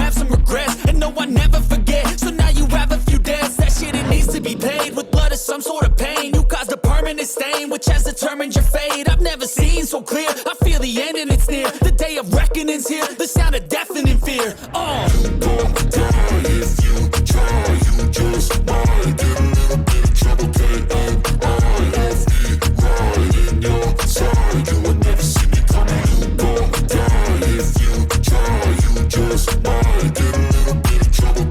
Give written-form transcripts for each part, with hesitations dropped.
have some regrets, and no, I never forget. So now you have a few debts, that shit, it needs to be paid with blood or some sort of pain. You caused a permanent stain, which has determined your fate. I've never seen so clear, I feel the end and it's near. The day of reckoning's here, the sound of deafening fear. You gon' die if you try, you just might get a little bit of trouble, right in your side, you will never see me coming. You gon' die if you try, you just might get a little bit of trouble,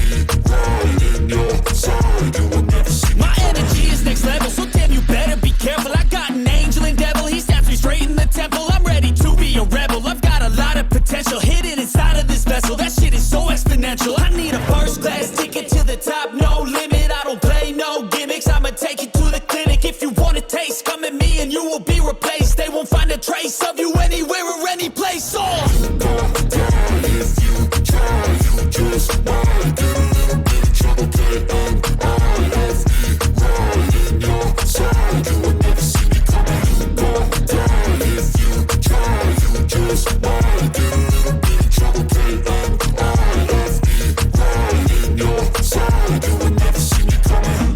right in your side, you will never see me. My energy is next level, so damn, you better be careful. I got an angel and devil, he snaps me straight in the temple. I'm ready to be a rebel, I've got a lot of potential hidden inside of this vessel. That shit is so exponential. I need a first class ticket to the top, no limit. I don't play no gimmicks, I'ma take you to the clinic. If you want a taste, come at me and you will be replaced. They won't find a trace of you anywhere or any place. You gon' die if you try, you just might get a little bit of trouble, right in your side, you will never see me coming. You gon' die if you try, you just might get a little bit of trouble, right in your side, you will never see me coming.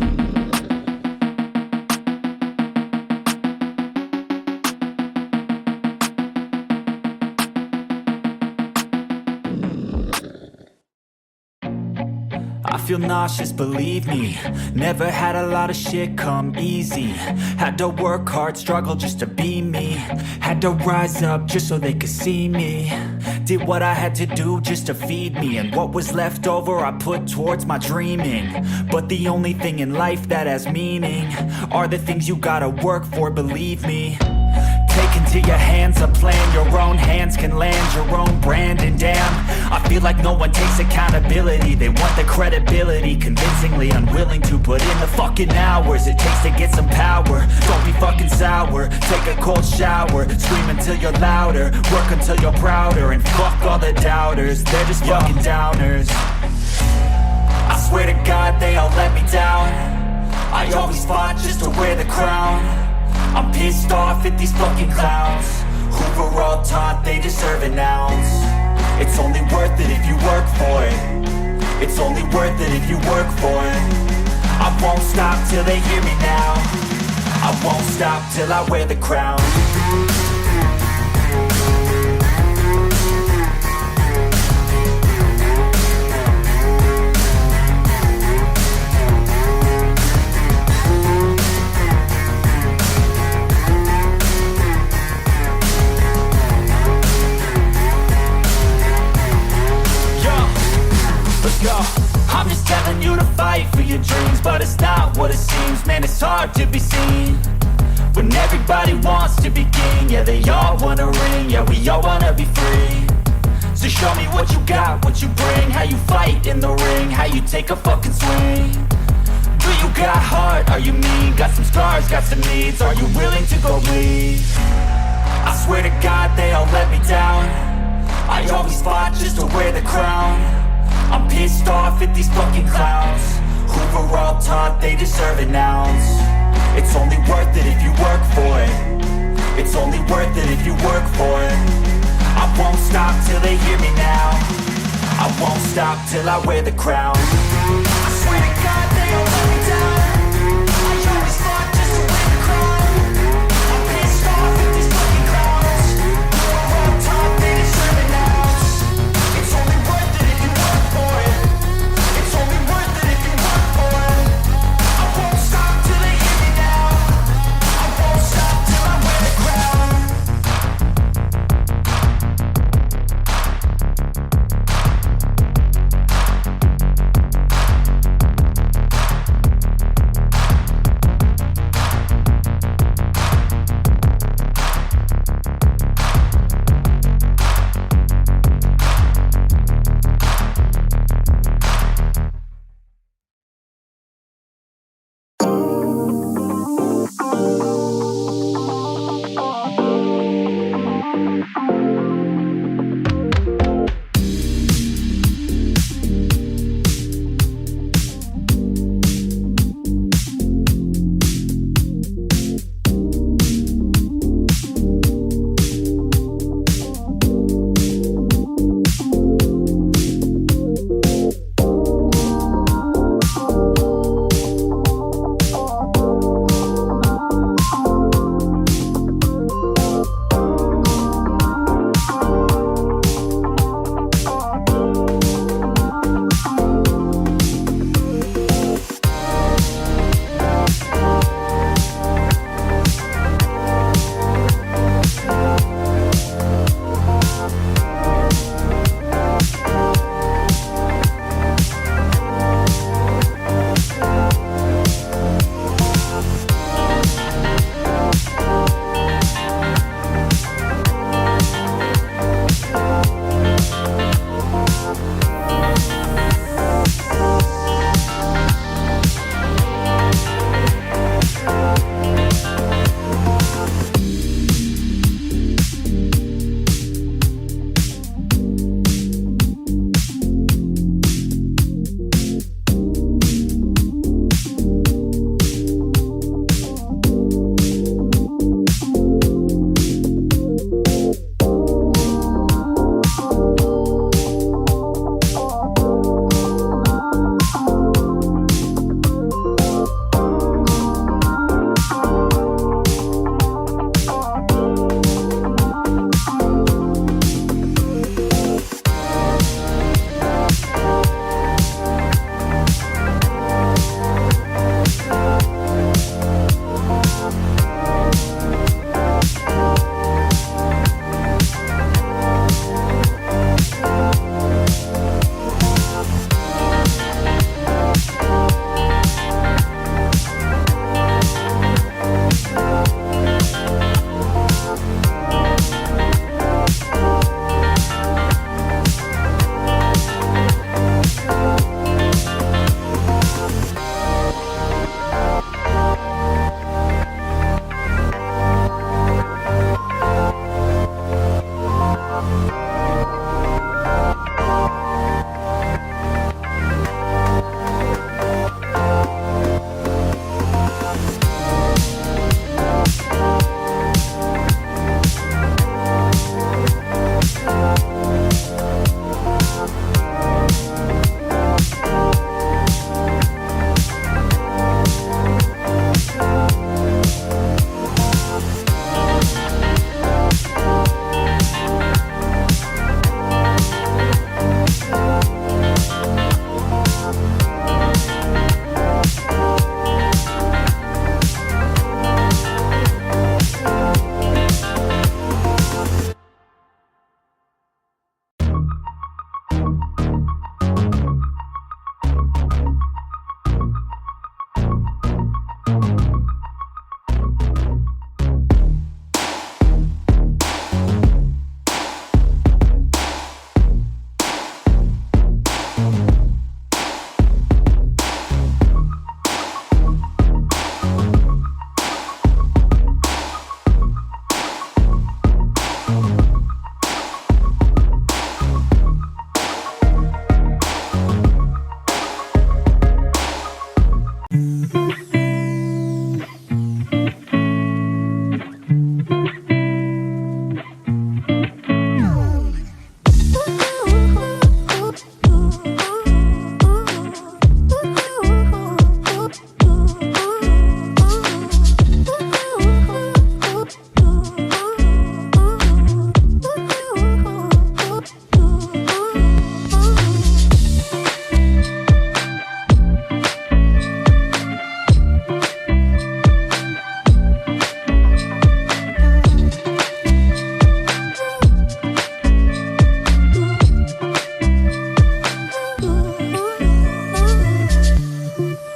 I feel nauseous, believe me. Never had a lot of shit come easy. Had to work hard, struggle just to be me. Had to rise up just so they could see me. Did what I had to do just to feed me, and what was left over I put towards my dreaming. But the only thing in life that has meaning are the things you gotta work for, believe me. Take into your hands a plan, your own hands can land your own brand. And damn, I feel like no one takes accountability. They want the credibility, convincingly unwilling to put in the fucking hours it takes to get some power. Don't be fucking sour, take a cold shower, scream until you're louder, work until you're prouder, and fuck all the doubters, they're just fucking downers. I swear to God they all let me down. I always fought just to wear the crown. I'm pissed off at these fucking clowns who were all taught they deserve an ounce. It's only worth it if you work for it. It's only worth it if you work for it. I won't stop till they hear me now. I won't stop till I wear the crown. I'm just telling you to fight for your dreams, but it's not what it seems. Man, it's hard to be seen when everybody wants to be king. Yeah, they all wanna ring, yeah, we all wanna be free. So show me what you got, what you bring, how you fight in the ring, how you take a fucking swing. Do you got heart, are you mean? Got some scars, got some needs, are you willing to go bleed? I swear to God they all let me down. I always fought just to wear the crown. I'm pissed off at these fucking clowns who were all taught they deserve an ounce. It's only worth it if you work for it. It's only worth it if you work for it. I won't stop till they hear me now. I won't stop till I wear the crown. I swear to God